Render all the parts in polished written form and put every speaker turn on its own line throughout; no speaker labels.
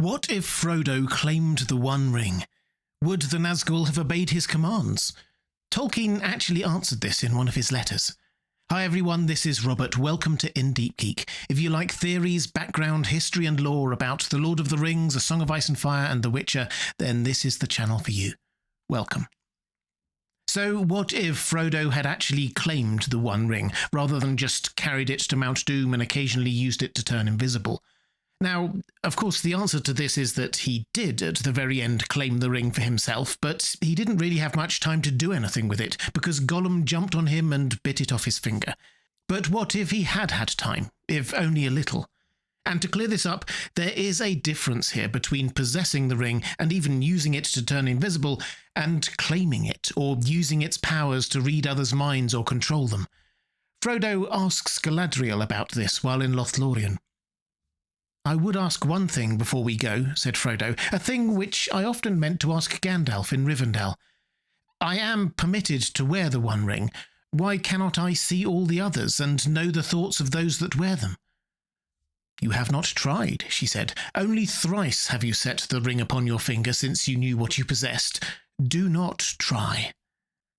What if Frodo claimed the One Ring? Would the Nazgul have obeyed his commands? Tolkien actually answered this in one of his letters. Hi everyone, this is Robert. Welcome to Deep Geek. If you like theories, background, history and lore about The Lord of the Rings, A Song of Ice and Fire and The Witcher, then this is the channel for you. Welcome. So what if Frodo had actually claimed the One Ring, rather than just carried it to Mount Doom and occasionally used it to turn invisible? Now, of course, the answer to this is that he did, at the very end, claim the ring for himself, but he didn't really have much time to do anything with it, because Gollum jumped on him and bit it off his finger. But what if he had had time, if only a little? And to clear this up, there is a difference here between possessing the ring and even using it to turn invisible, and claiming it, or using its powers to read others' minds or control them. Frodo asks Galadriel about this while in Lothlorien. I would ask one thing before we go, said Frodo, a thing which I often meant to ask Gandalf in Rivendell. I am permitted to wear the One Ring. Why cannot I see all the others and know the thoughts of those that wear them? You have not tried, she said. Only thrice have you set the ring upon your finger since you knew what you possessed. Do not try.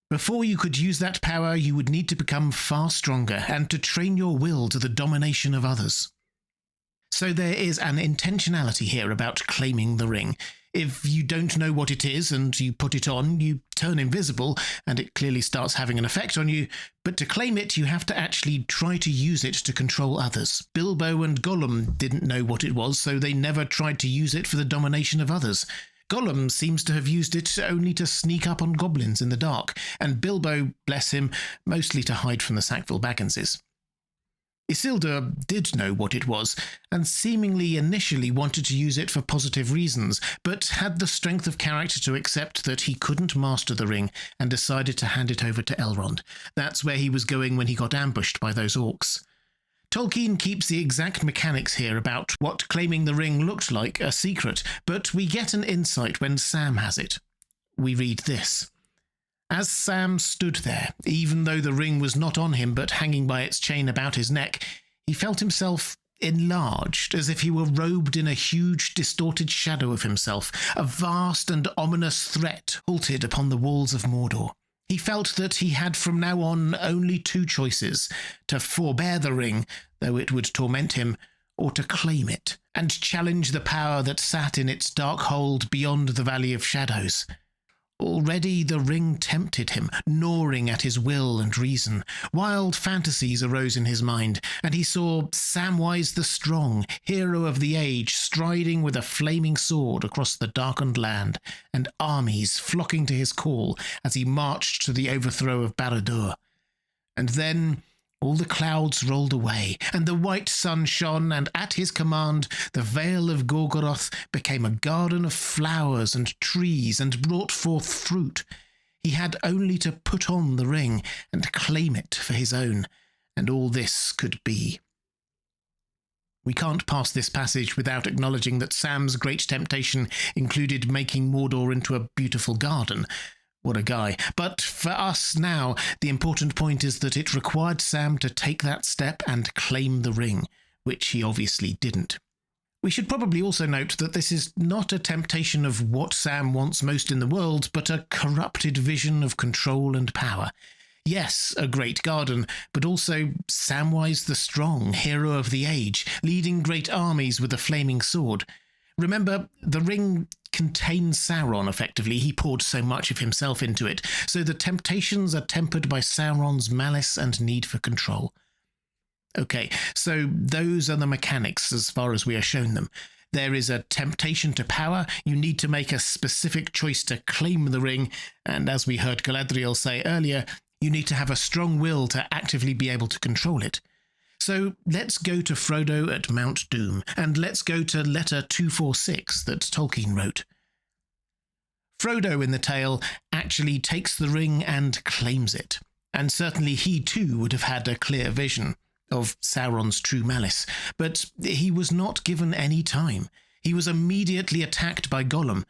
Before you could use that power, you would need to become far stronger and to train your will to the domination of others. So there is an intentionality here about claiming the ring. If you don't know what it is and you put it on, you turn invisible and it clearly starts having an effect on you, but to claim it you have to actually try to use it to control others. Bilbo and Gollum didn't know what it was, so they never tried to use it for the domination of others. Gollum seems to have used it only to sneak up on goblins in the dark, and Bilbo, bless him, mostly to hide from the Sackville Bagginses. Isildur did know what it was, and seemingly initially wanted to use it for positive reasons, but had the strength of character to accept that he couldn't master the ring, and decided to hand it over to Elrond. That's where he was going when he got ambushed by those orcs. Tolkien keeps the exact mechanics here about what claiming the ring looked like a secret, but we get an insight when Sam has it. We read this. As Sam stood there, even though the ring was not on him but hanging by its chain about his neck, he felt himself enlarged, as if he were robed in a huge, distorted shadow of himself. A vast and ominous threat halted upon the walls of Mordor. He felt that he had from now on only two choices, to forbear the ring, though it would torment him, or to claim it, and challenge the power that sat in its dark hold beyond the Valley of Shadows. Already the ring tempted him, gnawing at his will and reason. Wild fantasies arose in his mind, and he saw Samwise the Strong, hero of the age, striding with a flaming sword across the darkened land, and armies flocking to his call as he marched to the overthrow of Barad-dûr. And then all the clouds rolled away, and the white sun shone, and at his command the Vale of Gorgoroth became a garden of flowers and trees, and brought forth fruit. He had only to put on the ring and claim it for his own, and all this could be. We can't pass this passage without acknowledging that Sam's great temptation included making Mordor into a beautiful garden. What a guy. But for us now, the important point is that it required Sam to take that step and claim the ring, which he obviously didn't. We should probably also note that this is not a temptation of what Sam wants most in the world, but a corrupted vision of control and power. Yes, a great garden, but also Samwise the Strong, hero of the age, leading great armies with a flaming sword. Remember, the ring contains Sauron, effectively. He poured so much of himself into it, so the temptations are tempered by Sauron's malice and need for control. Okay, so those are the mechanics as far as we are shown them. There is a temptation to power, you need to make a specific choice to claim the ring, and as we heard Galadriel say earlier, you need to have a strong will to actively be able to control it. So let's go to Frodo at Mount Doom, and let's go to letter 246 that Tolkien wrote. Frodo in the tale actually takes the ring and claims it, and certainly he too would have had a clear vision of Sauron's true malice, but he was not given any time. He was immediately attacked by Gollum.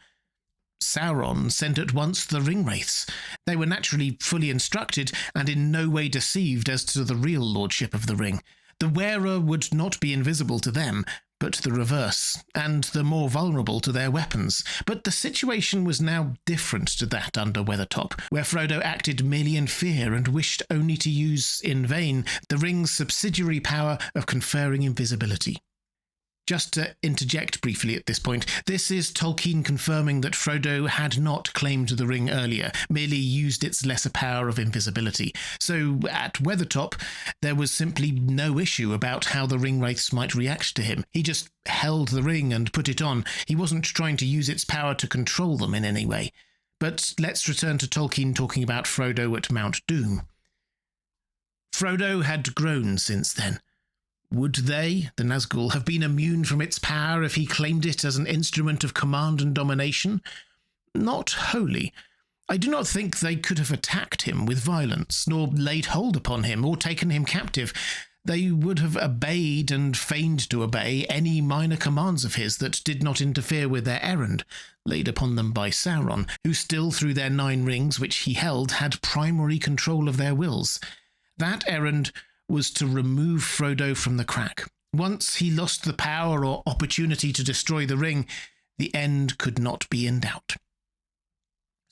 Sauron sent at once the Ringwraiths. They were naturally fully instructed and in no way deceived as to the real lordship of the ring. The wearer would not be invisible to them, but the reverse, and the more vulnerable to their weapons. But the situation was now different to that under Weathertop, where Frodo acted merely in fear and wished only to use, in vain, the ring's subsidiary power of conferring invisibility. Just to interject briefly at this point, this is Tolkien confirming that Frodo had not claimed the ring earlier, merely used its lesser power of invisibility. So at Weathertop, there was simply no issue about how the ring wraiths might react to him. He just held the ring and put it on. He wasn't trying to use its power to control them in any way. But let's return to Tolkien talking about Frodo at Mount Doom. Frodo had grown since then. Would they, the Nazgul, have been immune from its power if he claimed it as an instrument of command and domination? Not wholly. I do not think they could have attacked him with violence, nor laid hold upon him, or taken him captive. They would have obeyed and feigned to obey any minor commands of his that did not interfere with their errand, laid upon them by Sauron, who still through their 9 rings which he held had primary control of their wills. That errand was to remove Frodo from the crack. Once he lost the power or opportunity to destroy the ring, the end could not be in doubt.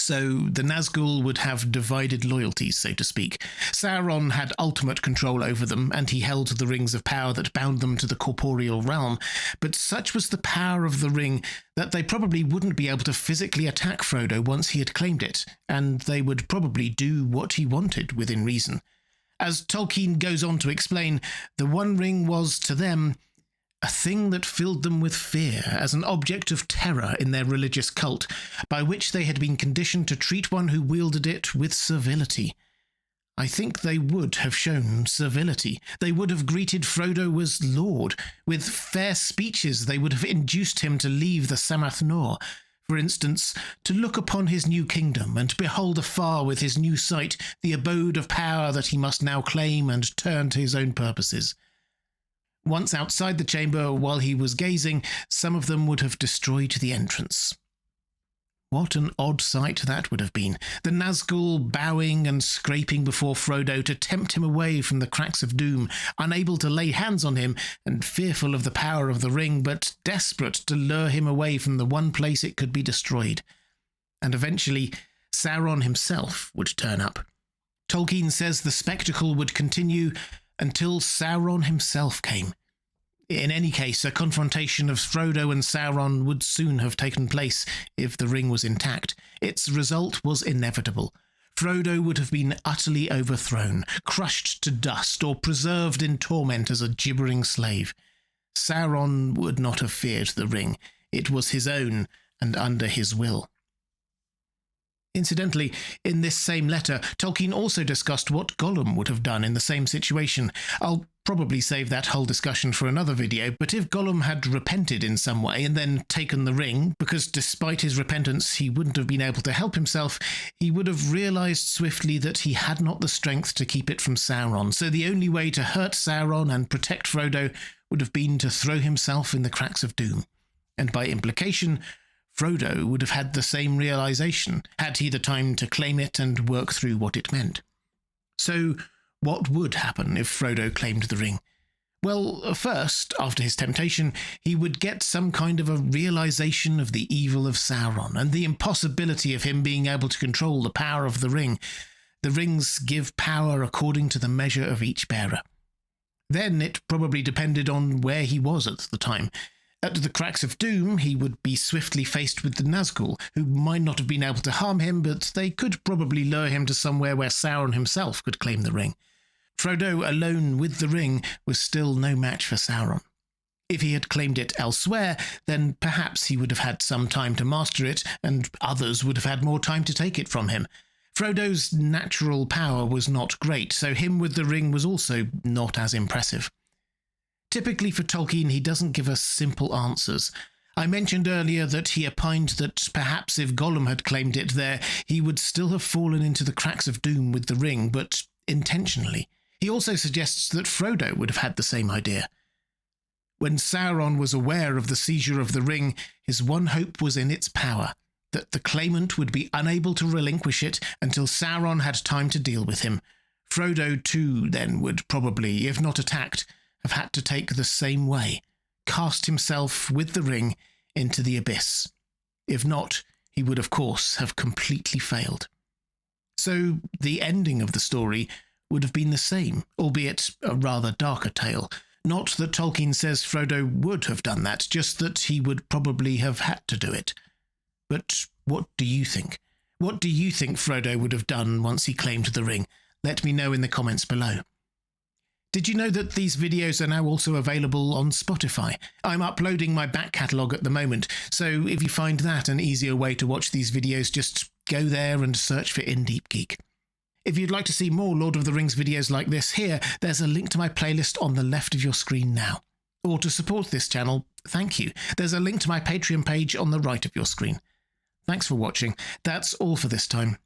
So the Nazgul would have divided loyalties, so to speak. Sauron had ultimate control over them, and he held the rings of power that bound them to the corporeal realm, but such was the power of the ring that they probably wouldn't be able to physically attack Frodo once he had claimed it, and they would probably do what he wanted within reason. As Tolkien goes on to explain, the One Ring was, to them, a thing that filled them with fear, as an object of terror in their religious cult, by which they had been conditioned to treat one who wielded it with servility. I think they would have shown servility. They would have greeted Frodo as Lord. With fair speeches they would have induced him to leave the Samath Nor, for instance, to look upon his new kingdom and behold afar with his new sight the abode of power that he must now claim and turn to his own purposes. Once outside the chamber, while he was gazing, some of them would have destroyed the entrance. What an odd sight that would have been. The Nazgul bowing and scraping before Frodo to tempt him away from the cracks of doom, unable to lay hands on him and fearful of the power of the ring, but desperate to lure him away from the one place it could be destroyed. And eventually, Sauron himself would turn up. Tolkien says the spectacle would continue until Sauron himself came. In any case, a confrontation of Frodo and Sauron would soon have taken place if the ring was intact. Its result was inevitable. Frodo would have been utterly overthrown, crushed to dust, or preserved in torment as a gibbering slave. Sauron would not have feared the ring. It was his own, and under his will. Incidentally, in this same letter, Tolkien also discussed what Gollum would have done in the same situation. I'll probably save that whole discussion for another video, but if Gollum had repented in some way and then taken the ring, because despite his repentance he wouldn't have been able to help himself, he would have realised swiftly that he had not the strength to keep it from Sauron, so the only way to hurt Sauron and protect Frodo would have been to throw himself in the cracks of doom. And by implication, Frodo would have had the same realisation, had he the time to claim it and work through what it meant. So, what would happen if Frodo claimed the ring? Well, first, after his temptation, he would get some kind of a realisation of the evil of Sauron and the impossibility of him being able to control the power of the ring. The rings give power according to the measure of each bearer. Then it probably depended on where he was at the time. At the cracks of doom, he would be swiftly faced with the Nazgul, who might not have been able to harm him, but they could probably lure him to somewhere where Sauron himself could claim the ring. Frodo, alone with the ring, was still no match for Sauron. If he had claimed it elsewhere, then perhaps he would have had some time to master it, and others would have had more time to take it from him. Frodo's natural power was not great, so him with the ring was also not as impressive. Typically for Tolkien, he doesn't give us simple answers. I mentioned earlier that he opined that perhaps if Gollum had claimed it there, he would still have fallen into the cracks of doom with the ring, but intentionally. He also suggests that Frodo would have had the same idea. When Sauron was aware of the seizure of the ring, his one hope was in its power, that the claimant would be unable to relinquish it until Sauron had time to deal with him. Frodo, too, then would probably, if not attacked, have had to take the same way, cast himself with the ring into the abyss. If not, he would of course have completely failed. So the ending of the story would have been the same, albeit a rather darker tale. Not that Tolkien says Frodo would have done that, just that he would probably have had to do it. But what do you think? What do you think Frodo would have done once he claimed the ring? Let me know in the comments below. Did you know that these videos are now also available on Spotify? I'm uploading my back catalogue at the moment, so if you find that an easier way to watch these videos, just go there and search for Deep Geek. If you'd like to see more Lord of the Rings videos like this here, there's a link to my playlist on the left of your screen now. Or to support this channel, thank you. There's a link to my Patreon page on the right of your screen. Thanks for watching. That's all for this time.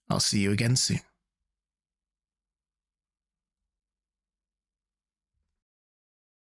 I'll see you again soon.